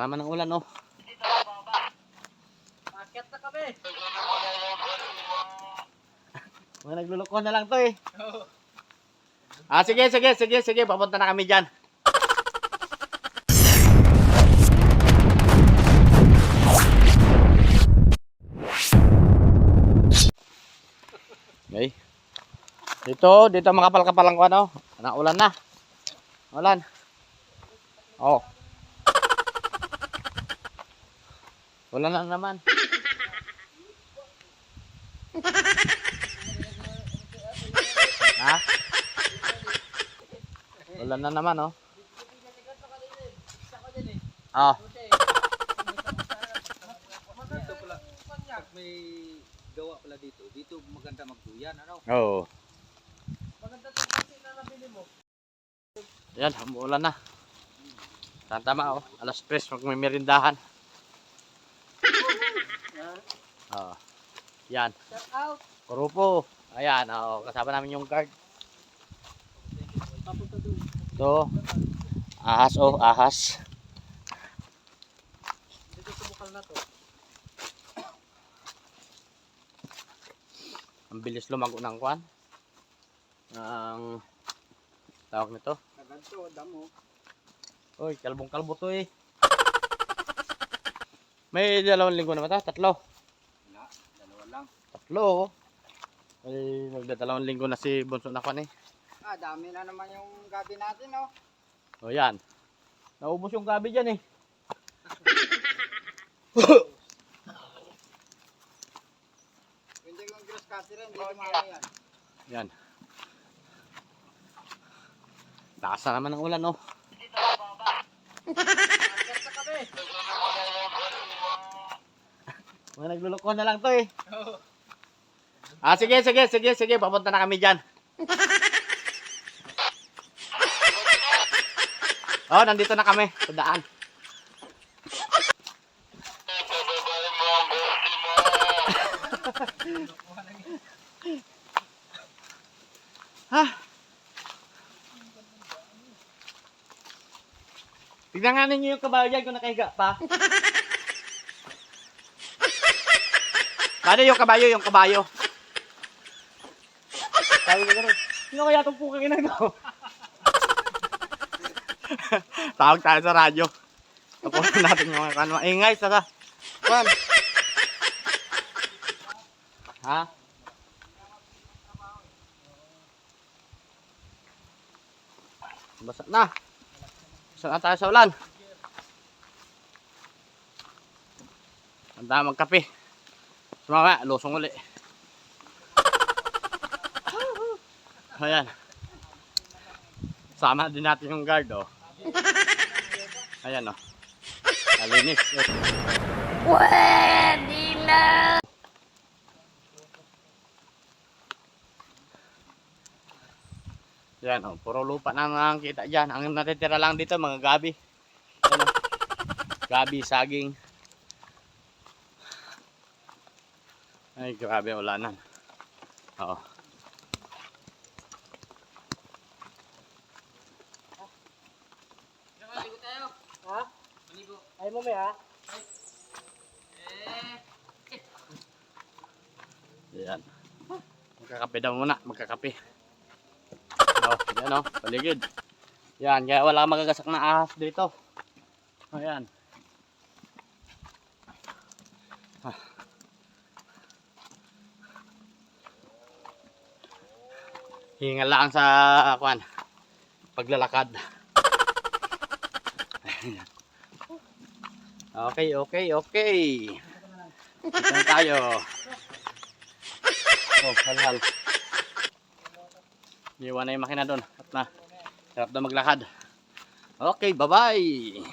Tama ng ulan, oh. Bakit na kami? Mga nagluloko na lang to, eh. Sige. Papunta na kami dyan. Okay. Dito makapal-kapal ang kuwan, oh. Ulan na. Ulan. Oh. Ulan na naman. Ha? Ulan na naman, oh. Ah. Dito pala. Pag may gawa pala dito, dito maganda magduyan, ano? Oo. Maganda sa kasi na nabili mo. Yan, umuulan na. Tama, oh. Alas 3, magmimerindahan. Oh. Yan. Shout out. Kurupo. Ayan, oh. Kasama namin yung guard. Papunta doon. Ito. Ahas, oh. Ahas. Dito sumukal na to. Ang bilis lumago ng kwan. Ang tawag nito. Kaganto, damo. Uy, kalbong-kalbo to, eh. May 2 linggo na ba ito? 3. Wala, dalawa lang. 3, oh. May magda2 linggo na si Bunso na kwan, eh. Ah, dami na naman yung gabi natin, oh. O yan. Naubos yung gabi dyan, eh. Hindi kong grass cutter, hindi tumama yan. Yan. Lakas na naman ang ulan, oh. Bakit na kami? Mga nagluloko na lang to, eh. Sige. Papunta na kami dyan. Oh, nandito na kami. Sa daan. Ha? Tignan nga ninyo yung kabayo dyan kung nakahiga pa. Paano yung kabayo? Sabi ko gano'n, sino kaya itong pukang ina ko? Tawag tayo sa radyo. Tapunan natin yung mga maingay sa kwan. Ha? Basa na. Basa na tayo sa ulan. Handa magkape. Sumama, lusong uli. Ayan. Sama din natin yung guard, oh. Ayan, oh. Alinis. Pwede na! Yan, oh, puro lupa na nakikita dyan. Ang natitira lang dito, mga gabi. Yan, oh. Gabi, saging. Ay, grabe, wala na. Oo. Maligo tayo. Ha? Maligo. Ay, mamaya. Yan. Magkakape daw muna, magkakape. Oh, yan, oh, paligid. Yan, kaya wala magagasak na ahas dito. Ayan. Hingal lang sa kwan, paglalakad. Okay. Ito tayo. Oh, halhal. Iwan na yung makina doon. At na, sarap na maglakad. Okay, bye-bye.